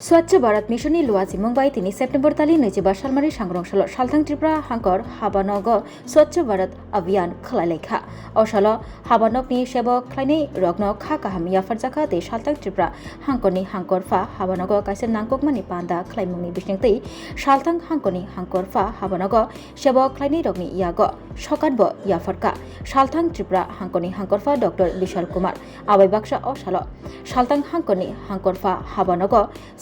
स्वच्छ भारत मिशननि लुवाजी मुंबाई 3 सेप्टेम्बर ताली 2022 सालमारि सांग्रांसाल सालथां त्रिपुरा हांकर हाबानग स्वच्छ भारत अभियान खलायलेखा असाल हाबानगनि सेबक खलायनाय रगनो खा काहाम याफारजाखा दे सालथां त्रिपुरा हांकरनि हांकरफा हाबानग काइसे नांगकमानि पान्दा खलायमुंनि बिसनिंतै सालथां हांकरनि हांकरफा हाबानग सेबक खलायनाय रगनि याग सकानबो याफारका सालथां त्रिपुरा हांकरनि हांकरफा डॉक्टर विशाल कुमार आबाय बाक्सा असाल सालथां हांकरनि हांकरफा हाबानग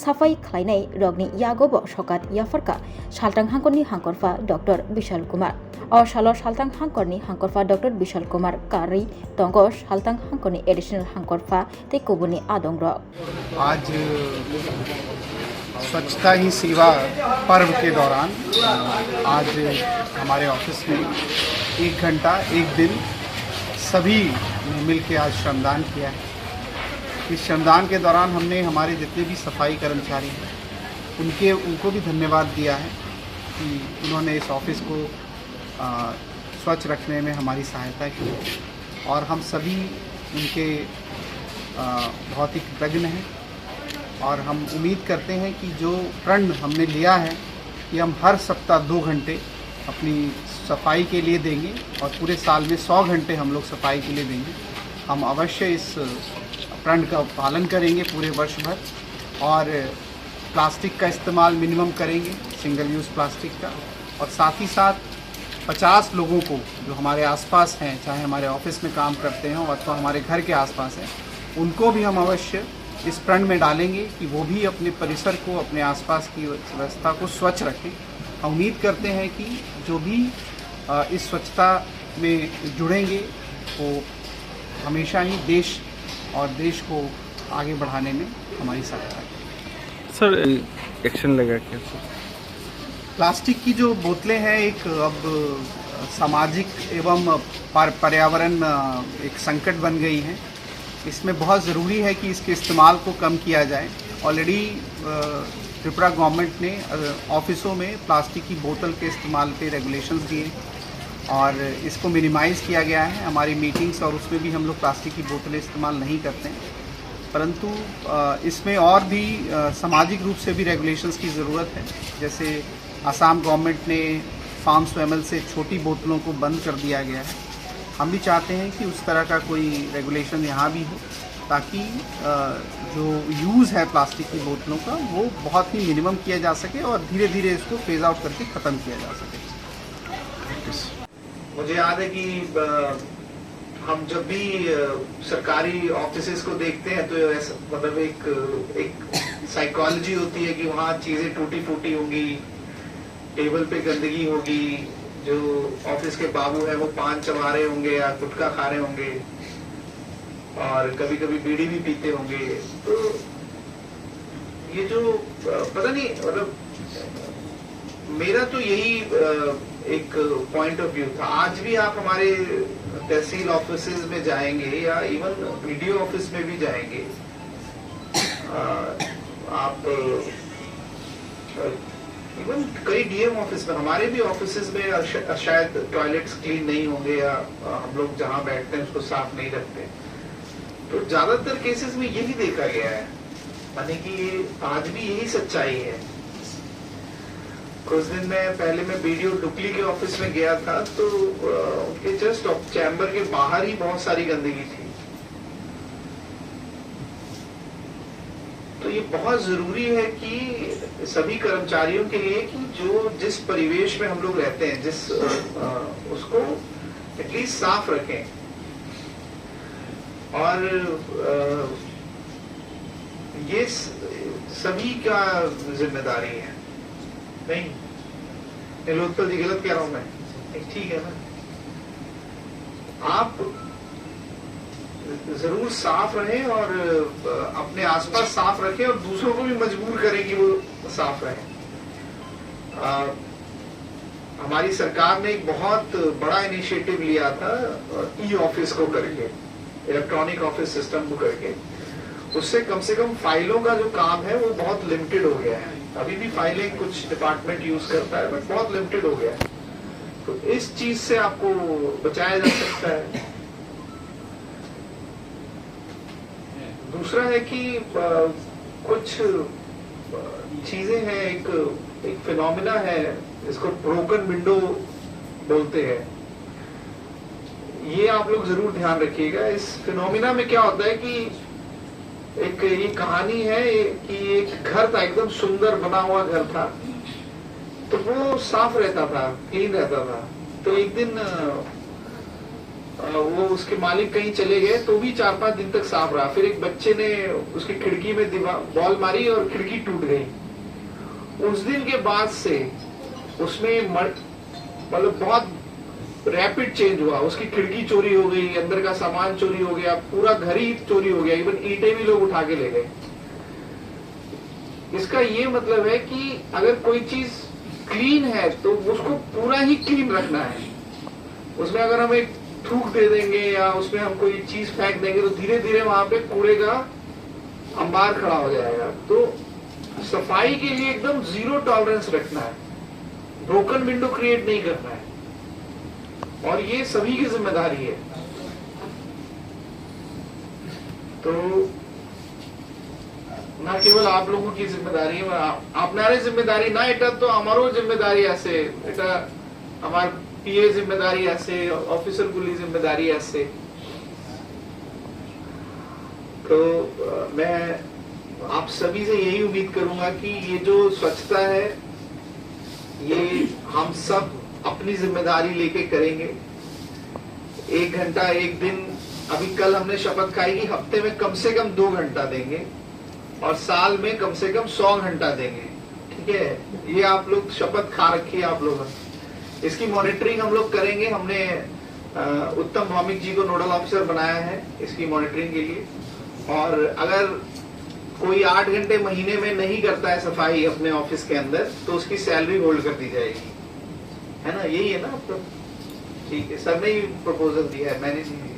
साफाई खलायनाय रगनि यागोबो सकात याफारका सालथां हांकरनि हांकरफा डॉक्टर विशाल कुमार असाल सालथां हांकरनि हांकरफा डॉक्टर विशाल कुमार कारी तंग सालथां हांकरनि एडिशनल हांकरफा ते कुबुनि आदंग आज स्वच्छता ही सेवा पर्व के दौरान आज हमारे ऑफिस में 1 घंटा 1 दिन सभी ने मिल के आज श्रमदान किया है। इस श्रमदान के दौरान हमने हमारे जितने भी सफाई कर्मचारी हैं उनको भी धन्यवाद दिया है कि उन्होंने इस ऑफिस को स्वच्छ रखने में हमारी सहायता की और हम सभी उनके बहुत ही कृतज्ञ हैं और हम उम्मीद करते हैं कि जो प्रण हमने लिया है कि हम हर सप्ताह 2 घंटे अपनी सफाई के लिए देंगे और पूरे साल में 100 घंटे हम लोग सफाई के लिए देंगे। हम अवश्य इस प्रण का पालन करेंगे पूरे वर्ष भर और प्लास्टिक का इस्तेमाल मिनिमम करेंगे, सिंगल यूज़ प्लास्टिक का, और साथ ही साथ 50 लोगों को जो हमारे आसपास हैं, चाहे हमारे ऑफिस में काम करते हैं अथवा हमारे घर के आसपास हैं, उनको भी हम अवश्य इस प्रण में डालेंगे कि वो भी अपने परिसर को, अपने आसपास की व्यवस्था को स्वच्छ रखें। हम उम्मीद करते हैं कि जो भी इस स्वच्छता में जुड़ेंगे वो हमेशा ही देश और देश को आगे बढ़ाने में हमारी सहायता है। सर एक्शन लगा क्या सर? प्लास्टिक की जो बोतलें हैं एक अब सामाजिक एवं पर्यावरण एक संकट बन गई हैं। इसमें बहुत ज़रूरी है कि इसके इस्तेमाल को कम किया जाए। ऑलरेडी त्रिपुरा गवर्नमेंट ने ऑफिसों में प्लास्टिक की बोतल के इस्तेमाल पे रेगुलेशंस दिए और इसको मिनिमाइज़ किया गया है। हमारी मीटिंग्स और उसमें भी हम लोग प्लास्टिक की बोतलें इस्तेमाल नहीं करते हैं, परंतु इसमें और भी सामाजिक रूप से भी रेगुलेशंस की ज़रूरत है। जैसे असम गवर्नमेंट ने 500 ml से छोटी बोतलों को बंद कर दिया गया है। हम भी चाहते हैं कि उस तरह का कोई रेगुलेशन यहाँ भी हो ताकि जो यूज़ है प्लास्टिक की बोतलों का वो बहुत ही मिनिमम किया जा सके और धीरे धीरे इसको फेज आउट करके ख़त्म किया जा सके। मुझे याद है कि हम जब भी सरकारी ऑफिसेज को देखते हैं तो मतलब एक साइकोलॉजी होती है कि वहाँ चीज़ें टूटी फूटी होंगी, टेबल पे गंदगी होगी, जो ऑफिस के बाबू हैं वो पान चबा रहे होंगे या गुटखा खा रहे होंगे और कभी कभी बीड़ी भी पीते होंगे। तो ये जो पता नहीं, मतलब मेरा तो यही एक पॉइंट ऑफ व्यू था। आज भी आप हमारे तहसील ऑफिसेज में जाएंगे या इवन वीडियो ऑफिस में भी जाएंगे, आप इवन कई डीएम ऑफिस में, हमारे भी ऑफिसेज में शायद टॉयलेट्स क्लीन नहीं होंगे या हम लोग जहां बैठते हैं उसको साफ नहीं रखते। तो ज्यादातर केसेस में यही देखा गया है, माने कि आज भी यही सच्चाई है। कुछ दिन में पहले मैं वीडियो डुकली के ऑफिस में गया था तो उनके जस्ट चैम्बर के बाहर ही बहुत सारी गंदगी थी। तो ये बहुत जरूरी है कि सभी कर्मचारियों के लिए कि जो जिस परिवेश में हम लोग रहते हैं उसको एटलीस्ट साफ रखें और ये सभी का जिम्मेदारी है। नहीं लोकपाल जी, गलत कह रहा हूं मैं? ठीक है ना, आप जरूर साफ रहें और अपने आसपास साफ रखें और दूसरों को भी मजबूर करें कि वो साफ रहें। हमारी सरकार ने एक बहुत बड़ा इनिशिएटिव लिया था ई ऑफिस को करके, इलेक्ट्रॉनिक ऑफिस सिस्टम को करके। उससे कम से कम फाइलों का जो काम है वो बहुत लिमिटेड हो गया है। अभी भी फाइलें कुछ डिपार्टमेंट यूज करता है बट बहुत लिमिटेड हो गया है। तो इस चीज से आपको बचाया जा सकता है। दूसरा है कि कुछ चीजें हैं, एक फिनोमिना है, इसको ब्रोकन विंडो बोलते हैं। ये आप लोग जरूर ध्यान रखिएगा। इस फिनोमिना में क्या होता है कि एक ये कहानी है कि एक घर था, एकदम सुंदर बना हुआ घर था, तो वो साफ रहता था, क्लीन रहता था। तो एक दिन वो उसके मालिक कहीं चले गए, तो भी 4-5 दिन तक साफ रहा। फिर एक बच्चे ने उसकी खिड़की में बॉल मारी और खिड़की टूट गई। उस दिन के बाद से उसमें मतलब बहुत रैपिड चेंज हुआ। उसकी खिड़की चोरी हो गई, अंदर का सामान चोरी हो गया, पूरा घर ही चोरी हो गया, इवन ईंटें भी लोग उठा के ले गए। इसका ये मतलब है कि अगर कोई चीज क्लीन है तो उसको पूरा ही क्लीन रखना है। उसमें अगर हम एक थूक दे देंगे या उसमें हम कोई चीज फेंक देंगे तो धीरे धीरे वहां पे कूड़े का अंबार खड़ा हो जाएगा। तो सफाई के लिए एकदम 0 टॉलरेंस रखना है, ब्रोकन विंडो क्रिएट नहीं करना है, और ये सभी की जिम्मेदारी है। तो ना केवल आप लोगों की जिम्मेदारी है, आपनारे जिम्मेदारी ना, এটা তো আমারও জিম্মেদারি আছে, এটা আমার পিএ जिम्मेदारी আছে, অফিসার গুলি जिम्मेदारी আছে। तो मैं आप सभी से यही उम्मीद करूंगा कि ये जो स्वच्छता है ये हम सब अपनी जिम्मेदारी लेके करेंगे। 1 घंटा 1 दिन, अभी कल हमने शपथ खाई कि हफ्ते में कम से कम 2 घंटा देंगे और साल में कम से कम 100 घंटा देंगे। ठीक है, ये आप लोग शपथ खा रखी है आप लोगों ने। इसकी मॉनिटरिंग हम लोग करेंगे। हमने उत्तम भौमिक जी को नोडल ऑफिसर बनाया है इसकी मॉनिटरिंग के लिए। और अगर कोई 8 घंटे महीने में नहीं करता है सफाई अपने ऑफिस के अंदर तो उसकी सैलरी होल्ड कर दी जाएगी, है ना? यही है ना आप लोग? ठीक है, सर ने ही प्रपोजल दिया है, मैंने नहीं दिया।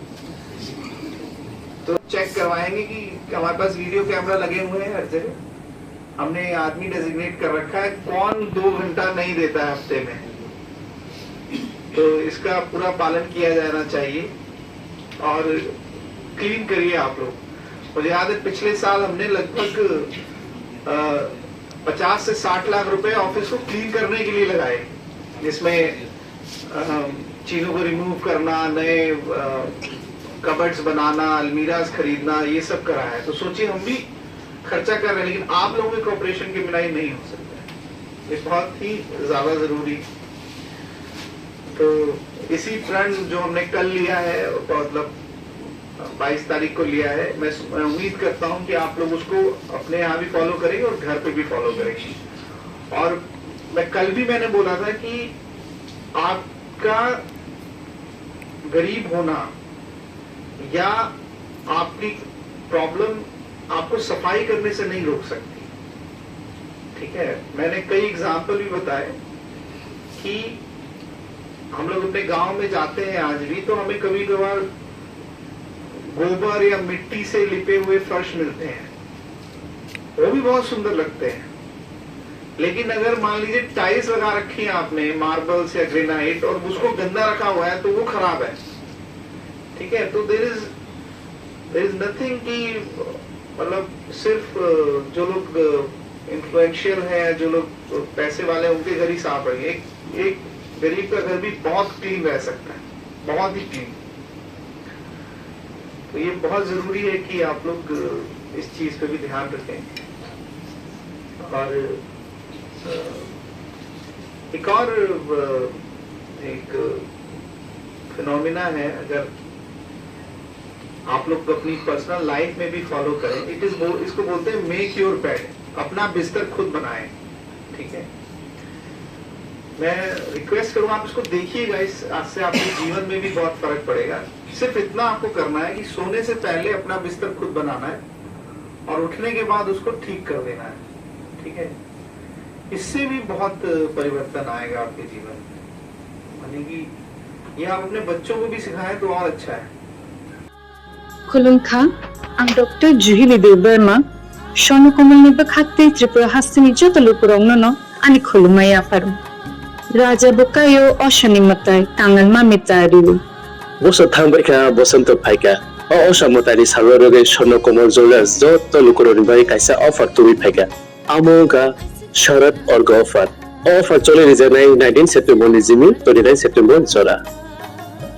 तो चेक करवाएंगे कि हमारे पास वीडियो कैमरा लगे हुए हैं हर जगह। हमने आदमी डेजिग्नेट कर रखा है कौन 2 घंटा नहीं देता है हफ्ते में, तो इसका पूरा पालन किया जाना चाहिए। और क्लीन करिए आप लोग। मुझे याद है पिछले साल हमने लगभग 50 से 60 लाख रुपए ऑफिस को क्लीन करने के लिए लगाए, जिसमें चीजों को रिमूव करना, नए कबर्ड्स बनाना, अलमीराज खरीदना, ये सब करा है। तो सोचिए हम भी खर्चा कर रहे हैं, लेकिन आप लोगों के कोऑपरेशन के बिना ही नहीं हो सकता। ये बहुत ही ज्यादा जरूरी। तो इसी प्रण जो हमने कल लिया है, मतलब 22 तारीख को लिया है, मैं उम्मीद करता हूं कि आप लोग उसको अपने यहाँ भी फॉलो करेंगे और घर पे भी फॉलो करेंगे। और मैं कल भी मैंने बोला था कि आपका गरीब होना या आपकी प्रॉब्लम आपको सफाई करने से नहीं रोक सकती। ठीक है, मैंने कई एग्जाम्पल भी बताए कि हम लोग अपने गांव में जाते हैं आज भी, तो हमें कभी कभार गोबर या मिट्टी से लिपे हुए फर्श मिलते हैं, वो भी बहुत सुंदर लगते हैं। लेकिन अगर मान लीजिए टाइल्स लगा रखी है आपने, मार्बल्स या ग्रेनाइट, और उसको गंदा रखा हुआ है तो वो खराब है। ठीक है, तो देयर इज नथिंग कि मतलब सिर्फ जो लोग इन्फ्लुएंशियल है, जो लोग पैसे वाले हैं, उनके घर ही साफ रहे। एक गरीब का घर भी बहुत क्लीन रह सकता है, बहुत ही क्लीन। तो ये बहुत जरूरी है कि आप लोग इस चीज पे भी ध्यान रखें। और एक और एक फिनोमिना है, अगर आप लोग अपनी पर्सनल लाइफ में भी फॉलो करें, इसको बोलते हैं मेक योर बेड, अपना बिस्तर खुद बनाएं। ठीक है, मैं रिक्वेस्ट करूंगा आप इसको देखिएगा, इससे आपके जीवन में भी बहुत फर्क पड़ेगा। सिर्फ इतना आपको करना है कि सोने से पहले अपना बिस्तर खुद बनाना है और उठने के बाद उसको ठीक कर देना है। ठीक है, इससे भी बहुत परिवर्तन आएगा आपके जीवन में। यानी कि ये आप अपने बच्चों को भी सिखाएं तो और अच्छा है। खुलुमखा आं डॉक्टर जुहिली देव बर्मा स्वर्णकमलनि बखाते त्रिपुरा हास्तिनि जतलुपुरावनो आनि खुलुमनाय आफादों राजा बुकायो अशनि मताय तांगल मामितारिलु बस थांबायखा बसंत फायका असामतारि सालरगे स्वर्णकमल ज्वेलार्स जतलुपुरावनि बाय कायसा अफार तुबि फायका आमुगा शरद और ऑफर ऑफर चले रिजनाई 19 सेप्टेम्बर नि जिमी 29 सेप्टेम्बर जरा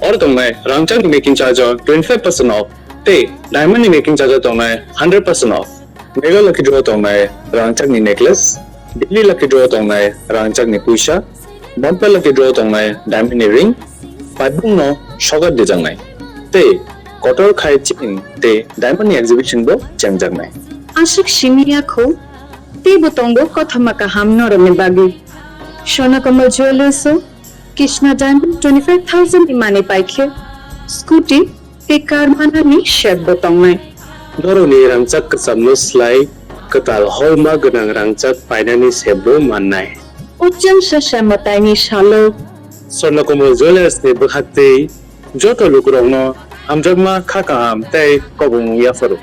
और तोंगनाय रांगचाक मेकिंग चार्ज 25% ऑफ ते डायमंड मेकिंग चार्ज तोंगनाय 100% ऑफ मेगा लकी ड्रॉ तोंगनाय रांगचाक नि नेकलेस डेली लकी ड्रॉ तोंगनाय रांगचाक नि पुइसा बम्पर लकी ड्रॉ तोंगनाय डायमंड नि रिंग पाइबुंग नो शगत दिजांनाय ते कटर खाय चिन ते डायमंड नि एग्जिबिशन बो चंगजांनाय आशिक शिमिया खो ते बुतोंगो कथमा का हम नरमे बागी सोना कमल ज्वेलर्सो कृष्णा डायमंड 25,000 इमाने पाइखे स्कूटी ते कार माना नि शेक बुतोंगनाय दरनि रांचाक कसमनो स्लाइ कताल हलमा गनां रांचाक फाइनानि सेबो माननाय उच्चम शशमताइनि शालो स्वर्णकमल ज्वेलर्स ने बखाते जतो लुकुरंनो हमजगमा खाकाम तै कबुं याफरो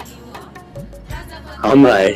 हमराय